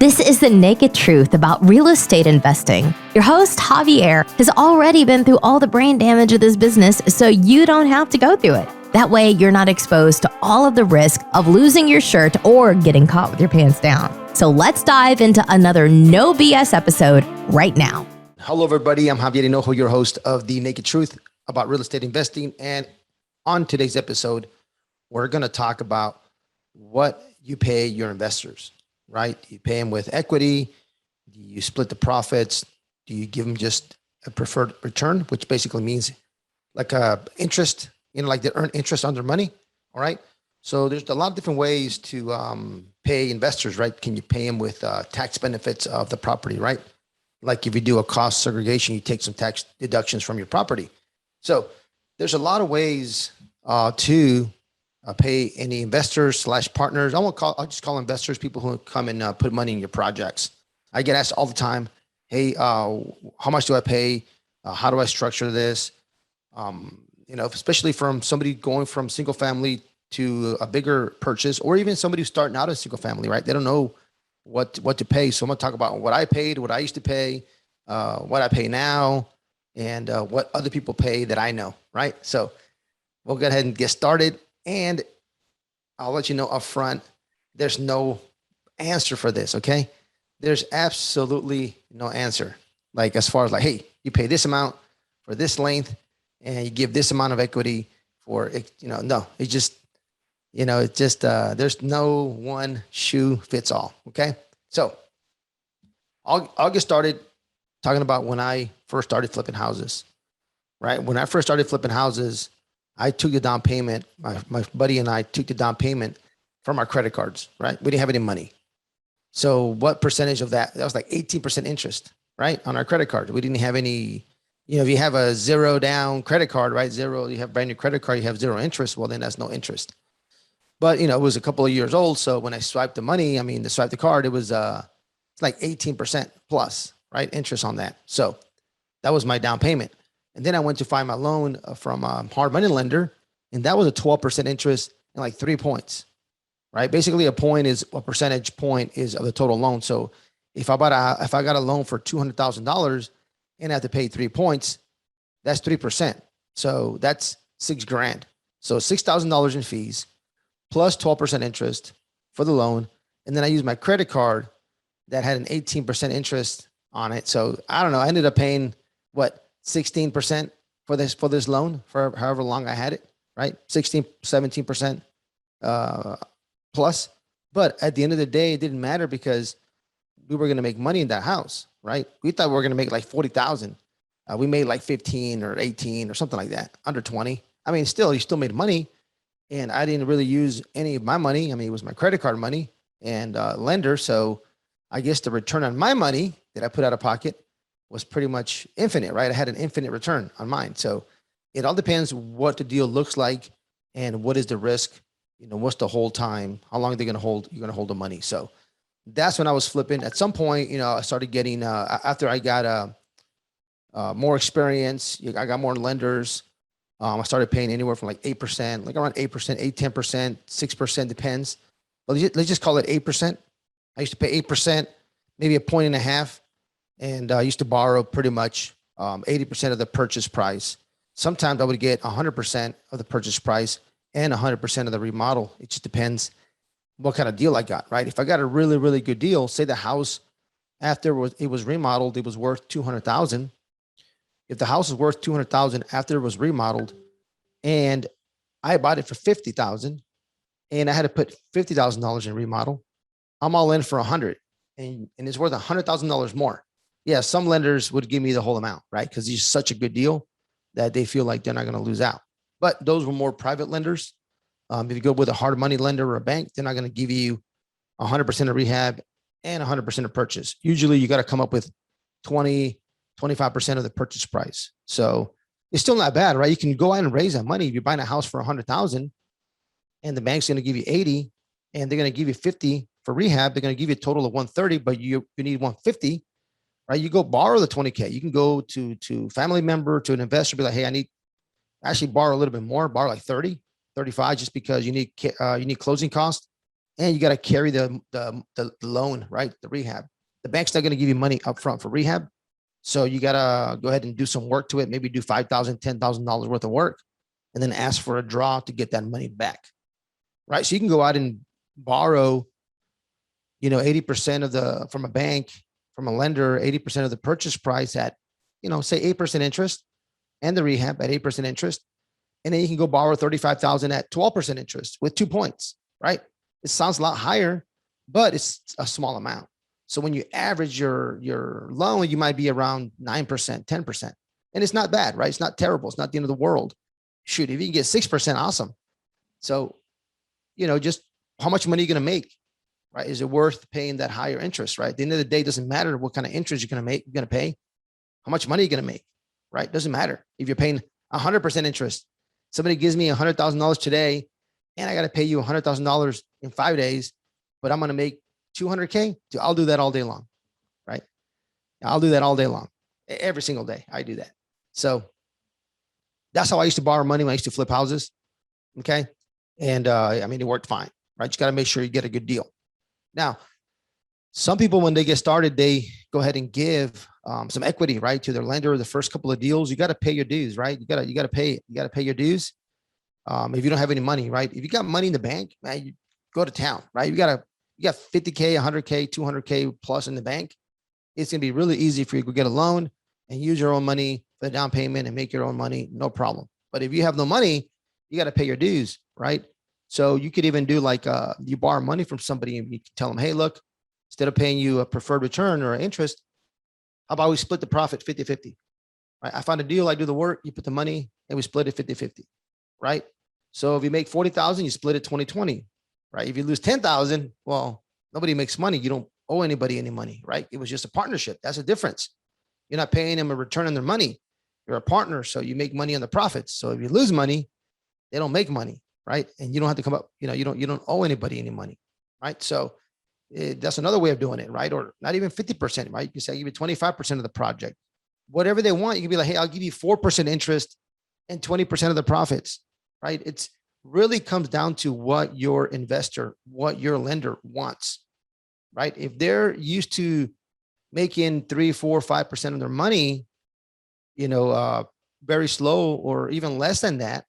This is the naked truth about real estate investing. Your host, Javier, has already been through all the brain damage of this business, so you don't have to go through it. That way, you're not exposed to all of the risk of losing your shirt or getting caught with your pants down. So let's dive into another no BS episode right now. Hello, everybody. I'm Javier Hinojo, your host of The Naked Truth about real estate investing. And on today's episode, we're going to talk about what you pay your investors, right? You pay them with equity. Do you split the profits? Do you give them just a preferred return, which basically means like interest, like they earn interest on their money. All right. So there's a lot of different ways to pay investors, right? Can you pay them with tax benefits of the property, right? Like if you do a cost segregation, you take some tax deductions from your property. So there's a lot of ways to pay any investors / partners. I'll just call investors people who come and put money in your projects. I get asked all the time, hey, how much do I pay? How do I structure this? Especially from somebody going from single family to a bigger purchase, or even somebody who's starting out as single family, right? They don't know what to pay. So I'm gonna talk about what I paid, what I used to pay, what I pay now, and what other people pay that I know, right? So we'll go ahead and get started. And I'll let you know up front, there's no answer for this, okay? There's absolutely no answer. Like as far as like, hey, you pay this amount for this length and you give this amount of equity for it, no, it's just, there's no one shoe fits all, okay? So I'll get started talking about when I first started flipping houses, right? When I first started flipping houses, I took the down payment. My buddy and I took the down payment from our credit cards, right? We didn't have any money. So what percentage of that? That was like 18% interest, right? On our credit card. We didn't have any, if you have a zero down credit card, right? Zero, you have brand new credit card, you have zero interest. Well, then that's no interest. But, it was a couple of years old. So when I swiped the money, to swipe the card, it was it's like 18% plus, right? Interest on that. So that was my down payment. And then I went to find my loan from a hard money lender, and that was a 12% interest and like 3 points, right? Basically, a percentage point is of the total loan. So if I got a loan for $200,000 and I have to pay 3 points, that's 3%. So that's $6,000. So $6,000 in fees plus 12% interest for the loan, and then I used my credit card that had an 18% interest on it. So I don't know. I ended up paying 16% for this loan for however long I had it, right? 16, 17% plus. But at the end of the day, it didn't matter because we were going to make money in that house, right? We thought we were going to make like 40,000. We made like 15 or 18 or something like that, under 20. You still made money, and I didn't really use any of my money. It was my credit card money and lender. So I guess the return on my money that I put out of pocket was pretty much infinite, right? I had an infinite return on mine. So it all depends what the deal looks like and what is the risk, what's the hold time, how long you're going to hold the money. So that's when I was flipping. At some point, I started getting, after I got more experience, I got more lenders. I started paying anywhere from like 8%, like around 8%, 10%, 6%, depends. But let's just call it 8%. I used to pay 8%, maybe 1.5 points. And I used to borrow pretty much 80% of the purchase price. Sometimes I would get 100% of the purchase price and 100% of the remodel. It just depends what kind of deal I got, right? If I got a really, really good deal, say the house after it was remodeled, it was worth $200,000. If the house is worth $200,000 after it was remodeled, and I bought it for $50,000, and I had to put $50,000 in remodel, I'm all in for $100,000, and it's worth $100,000 more. Yeah, some lenders would give me the whole amount, right? Because it's such a good deal that they feel like they're not going to lose out. But those were more private lenders. If you go with a hard money lender or a bank, they're not going to give you 100% of rehab and 100% of purchase. Usually you got to come up with 20, 25% of the purchase price. So it's still not bad, right? You can go out and raise that money. If you're buying a house for 100,000 and the bank's going to give you 80 and they're going to give you 50 for rehab, they're going to give you a total of 130, but you need 150. Right? You go borrow the 20K. You can go to family member, to an investor, be like, hey, I need actually borrow a little bit more, borrow like 30, 35, just because you need closing costs and you got to carry the loan, right? The rehab. The bank's not going to give you money up front for rehab. So you got to go ahead and do some work to it. Maybe do $5,000, $10,000 worth of work, and then ask for a draw to get that money back, right? So you can go out and borrow, 80% from a bank, from a lender, 80% of the purchase price at, say 8% interest, and the rehab at 8% interest. And then you can go borrow 35,000 at 12% interest with 2 points, right? It sounds a lot higher, but it's a small amount. So when you average your loan, you might be around 9%, 10%. And it's not bad, right? It's not terrible. It's not the end of the world. Shoot, if you can get 6%, awesome. So, just how much money are you going to make, right? Is it worth paying that higher interest, right? At the end of the day, it doesn't matter what kind of interest you're going to pay. How much money are you going to make, right? Doesn't matter. If you're paying 100% interest, somebody gives me $100,000 today, and I got to pay you $100,000 in 5 days, but I'm going to make 200K. I'll do that all day long, right? I'll do that all day long. Every single day I do that. So that's how I used to borrow money when I used to flip houses. Okay. And it worked fine, right? You got to make sure you get a good deal. Now, some people, when they get started, they go ahead and give some equity, right, to their lender. The first couple of deals, you got to pay your dues, right? You got to pay your dues. If you don't have any money, right? If you got money in the bank, man, you go to town, right? You got 50K, 100K, 200K plus in the bank. It's going to be really easy for you to get a loan and use your own money for the down payment and make your own money. No problem. But if you have no money, you got to pay your dues, right? So you could even do like you borrow money from somebody and you can tell them, hey, look, instead of paying you a preferred return or interest, how about we split the profit 50-50? Right? I found a deal, I do the work, you put the money, and we split it 50-50, right? So if you make 40,000, you split it 20-20, right? If you lose 10,000, well, nobody makes money. You don't owe anybody any money, right? It was just a partnership. That's a difference. You're not paying them a return on their money. You're a partner, so you make money on the profits. So if you lose money, they don't make money, right? And you don't have to come up, you don't owe anybody any money, right? So that's another way of doing it, right? Or not even 50%, right? You say, I give you 25% of the project, whatever they want. You can be like, hey, I'll give you 4% interest and 20% of the profits, right? It's really comes down to what your investor, what your lender wants, right? If they're used to making 3, 4, 5% of their money, very slow or even less than that,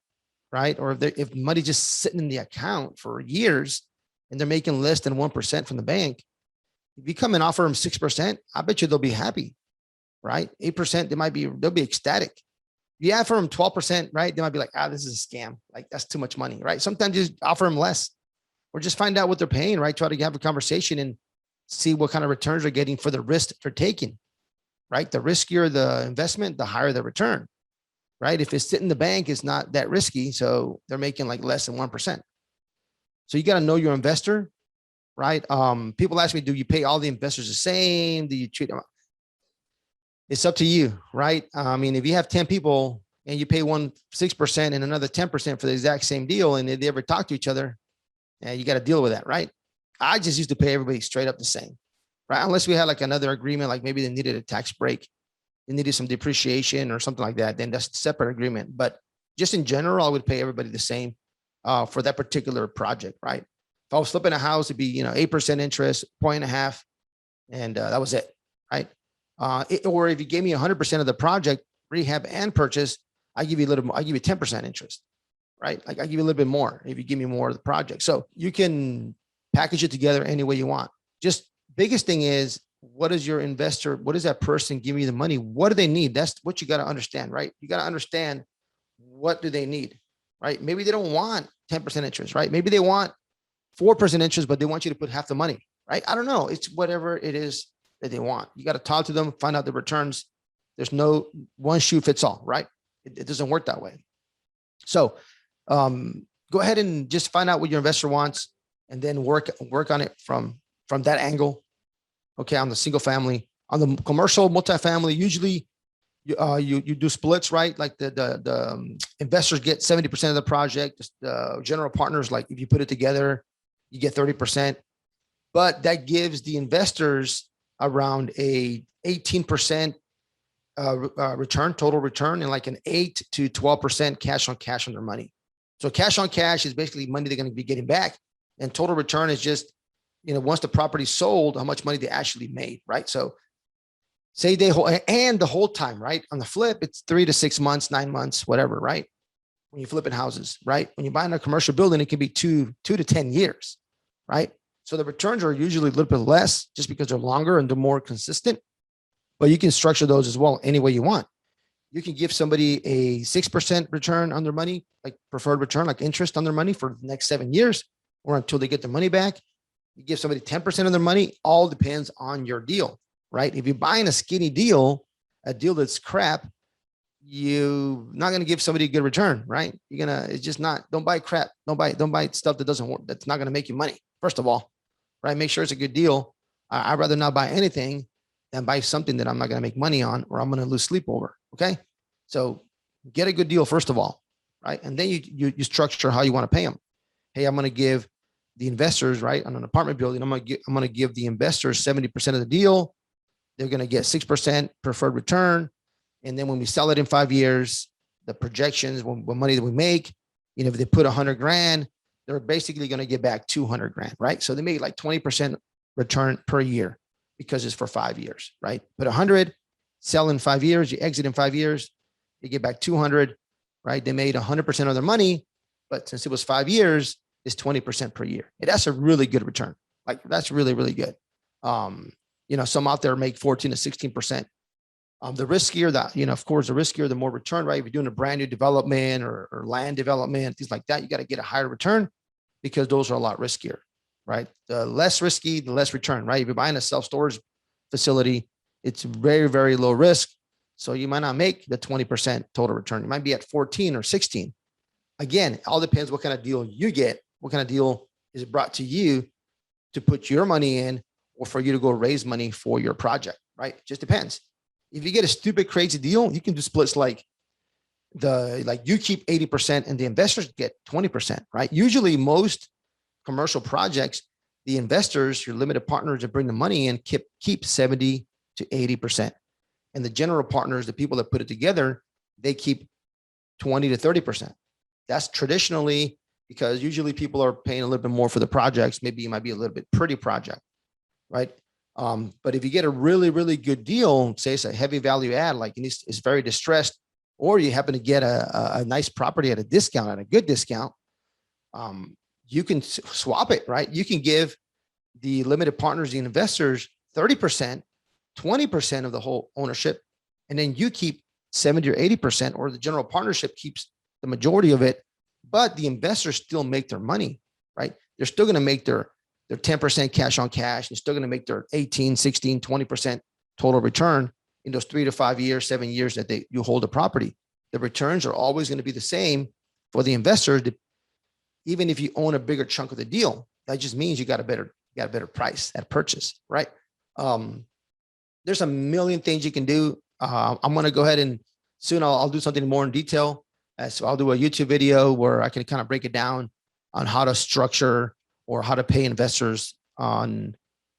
right? Or if money just sitting in the account for years and they're making less than 1% from the bank, if you come and offer them 6%, I bet you they'll be happy, right? 8%, they'll be ecstatic. If you offer them 12%, right? They might be like, this is a scam. Like that's too much money, right? Sometimes just offer them less or just find out what they're paying, right? Try to have a conversation and see what kind of returns they're getting for the risk they're taking, right? The riskier the investment, the higher the return, right? If it's sitting in the bank, it's not that risky. So they're making like less than 1%. So you got to know your investor, right? People ask me, do you pay all the investors the same? Do you treat them? It's up to you, right? If you have 10 people and you pay one 6% and another 10% for the exact same deal, and if they ever talk to each other, you got to deal with that, right? I just used to pay everybody straight up the same, right? Unless we had like another agreement, like maybe they needed a tax break, they needed some depreciation or something like that, then that's a separate agreement. But just in general, I would pay everybody the same for that particular project, right? If I was flipping a house, it'd be 8% interest, 1.5%, and that was it, right? Or if you gave me 100% of the project, rehab and purchase, I give you a little more. I give you 10% interest, right? Like I give you a little bit more if you give me more of the project. So you can package it together any way you want. Just biggest thing is, what is your investor? What is that person giving you the money? What do they need? That's what you got to understand, right? You got to understand what do they need, right? Maybe they don't want 10% interest, right? Maybe they want 4% interest, but they want you to put half the money, right? I don't know. It's whatever it is that they want. You got to talk to them, find out the returns. There's no one shoe fits all, right? It doesn't work that way. So go ahead and just find out what your investor wants and then work on it from that angle. Okay, on the single family, on the commercial multifamily, usually you do splits, right? Like the investors get 70% of the project. The general partners, like if you put it together, you get 30%. But that gives the investors around a 18% return, total return, and like an 8 to 12% cash on their money. So cash on cash is basically money they're going to be getting back, And total return is just, once the property's sold, how much money they actually made, right? So say and the whole time, right? On the flip, it's 3 to 6 months, 9 months, whatever, right? When you're flipping houses, right? When you're buying a commercial building, it can be two to 10 years, right? So the returns are usually a little bit less just because they're longer and they're more consistent, but you can structure those as well any way you want. You can give somebody a 6% return on their money, like preferred return, like interest on their money for the next 7 years or until they get their money back. You give somebody 10% of their money, all depends on your deal, right? If you're buying a skinny deal, a deal that's crap, you're not going to give somebody a good return, right? It's just not, don't buy crap. Don't buy stuff that doesn't work. That's not going to make you money. First of all, right? Make sure it's a good deal. I'd rather not buy anything than buy something that I'm not going to make money on, or I'm going to lose sleep over. Okay. So get a good deal, first of all, right? And then you structure how you want to pay them. Hey, I'm going to give the investors, right, on an apartment building, I'm going to give the investors 70% of the deal. They're going to get 6% preferred return. And then when we sell it in 5 years, the projections, what money that we make, if they put 100 grand, they're basically going to get back 200 grand, right? So they made like 20% return per year because it's for 5 years, right? Put 100, sell in 5 years, you exit in 5 years, you get back 200, right? They made 100% of their money, but since it was 5 years, it's 20% per year. And that's a really good return. Like that's really, really good. Some out there make 14 to 16%. The riskier that, of course, the riskier, the more return, right? If you're doing a brand new development or land development, things like that, you got to get a higher return because those are a lot riskier, right? The less risky, the less return, right? If you're buying a self-storage facility, it's very, very low risk. So you might not make the 20% total return. You might be at 14 or 16. Again, it all depends what kind of deal you get, what kind of deal is brought to you to put your money in or for you to go raise money for your project, right? It just depends. If you get a stupid, crazy deal, you can do splits like you keep 80% and the investors get 20%, right? Usually most commercial projects, the investors, your limited partners that bring the money in, keep 70 to 80%. And the general partners, the people that put it together, they keep 20 to 30%. That's traditionally because usually people are paying a little bit more for the projects. Maybe it might be a little bit pretty project, right? But if you get a really, really good deal, say it's a heavy value add, like it's very distressed, or you happen to get a nice property at a discount, at a good discount, you can swap it, right? You can give the limited partners, the investors, 30%, 20% of the whole ownership, and then you keep 70 or 80%, or the general partnership keeps the majority of it, but the investors still make their money, right? They're still going to make their 10% cash on cash. They're still going to make their 18, 16, 20% total return in those 3 to 5 years, 7 years that you hold the property. The returns are always going to be the same for the investors, even if you own a bigger chunk of the deal. That just means you got a better price at purchase, right? There's a million things you can do. I'm going to go ahead and soon I'll do something more in detail. So I'll do a YouTube video where I can kind of break it down on how to structure or how to pay investors on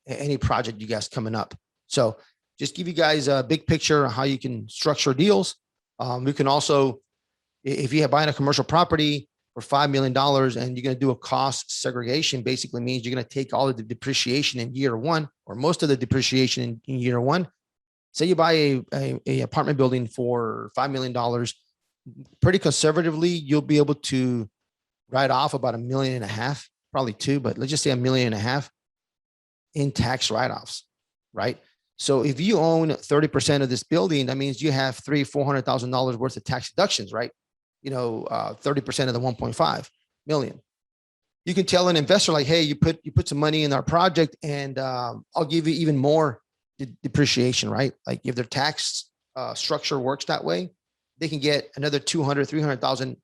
any project you guys coming up. So just give you guys a big picture of how you can structure deals. We can also, if you have buying a commercial property for $5 million and you're going to do a cost segregation, basically means you're going to take all of the depreciation in year one, or most of the depreciation in year one. Say you buy a apartment building for $5 million, pretty conservatively, you'll be able to write off about $1.5 million, probably two, but let's just say $1.5 million in tax write-offs, right? So if you own 30% of this building, that means you have $300,000-$400,000 worth of tax deductions, right? 30% of the 1.5 million. You can tell an investor like, hey, you put some money in our project and I'll give you even more depreciation, right? Like if their tax structure works that way, they can get another 200, 300,000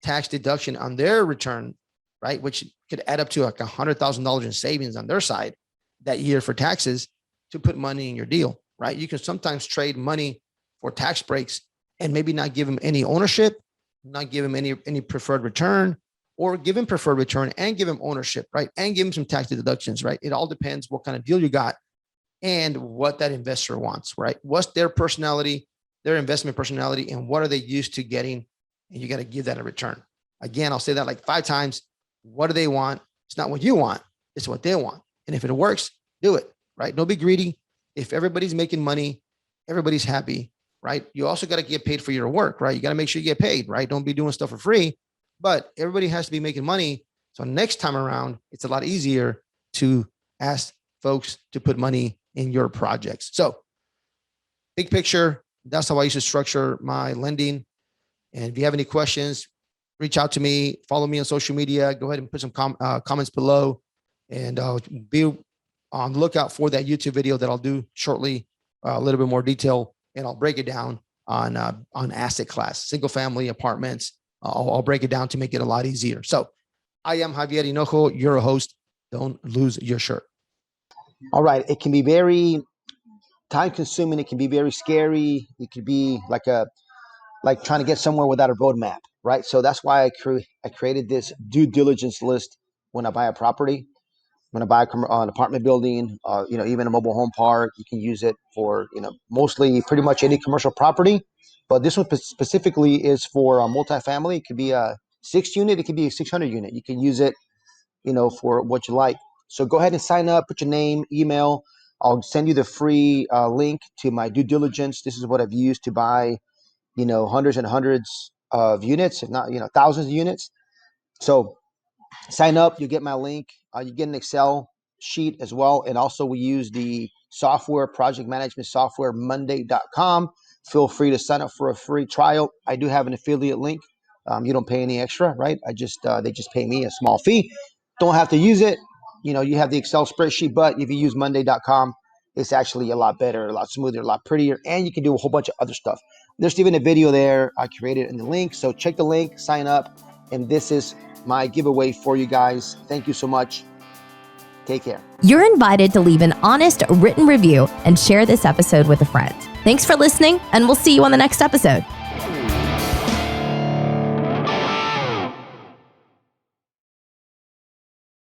tax deduction on their return, right? Which could add up to like $100,000 in savings on their side that year for taxes to put money in your deal, right? You can sometimes trade money for tax breaks and maybe not give them any ownership, not give them any preferred return, or give them preferred return and give them ownership, right? And give them some tax deductions, right? It all depends what kind of deal you got and what that investor wants, right? What's their personality, their investment personality, and what are they used to getting? And you got to give that a return. Again, I'll say that like 5 times. What do they want? It's not what you want. It's what they want. And if it works, do it, right? Don't be greedy. If everybody's making money, everybody's happy, right? You also got to get paid for your work, right? You got to make sure you get paid, right? Don't be doing stuff for free, but everybody has to be making money. So next time around, it's a lot easier to ask folks to put money in your projects. So big picture, that's how I used to structure my lending. And if you have any questions, reach out to me, follow me on social media, go ahead and put some comments below, and be on the lookout for that YouTube video that I'll do shortly, a little bit more detail, and I'll break it down on asset class, single family apartments. I'll break it down to make it a lot easier. So I am Javier Hinojo, your host. Don't lose your shirt. All right. It can be very time consuming. It can be very scary. It could be like trying to get somewhere without a roadmap, right? So that's why I created this due diligence list when I buy a property. When I buy an apartment building, even a mobile home park, you can use it for, mostly pretty much any commercial property. But this one specifically is for a multifamily. It could be a 6 unit. It could be a 600 unit. You can use it, for what you like. So go ahead and sign up, put your name, email. I'll send you the free link to my due diligence. This is what I've used to buy, hundreds and hundreds of units, if not, thousands of units. So sign up, you get my link. You get an Excel sheet as well. And also we use the software, project management software, Monday.com. Feel free to sign up for a free trial. I do have an affiliate link. You don't pay any extra, right? They just pay me a small fee. Don't have to use it. You have the Excel spreadsheet, but if you use Monday.com, it's actually a lot better, a lot smoother, a lot prettier, and you can do a whole bunch of other stuff. There's even a video there I created in the link. So check the link, sign up, and this is my giveaway for you guys. Thank you so much. Take care. You're invited to leave an honest written review and share this episode with a friend. Thanks for listening, and we'll see you on the next episode.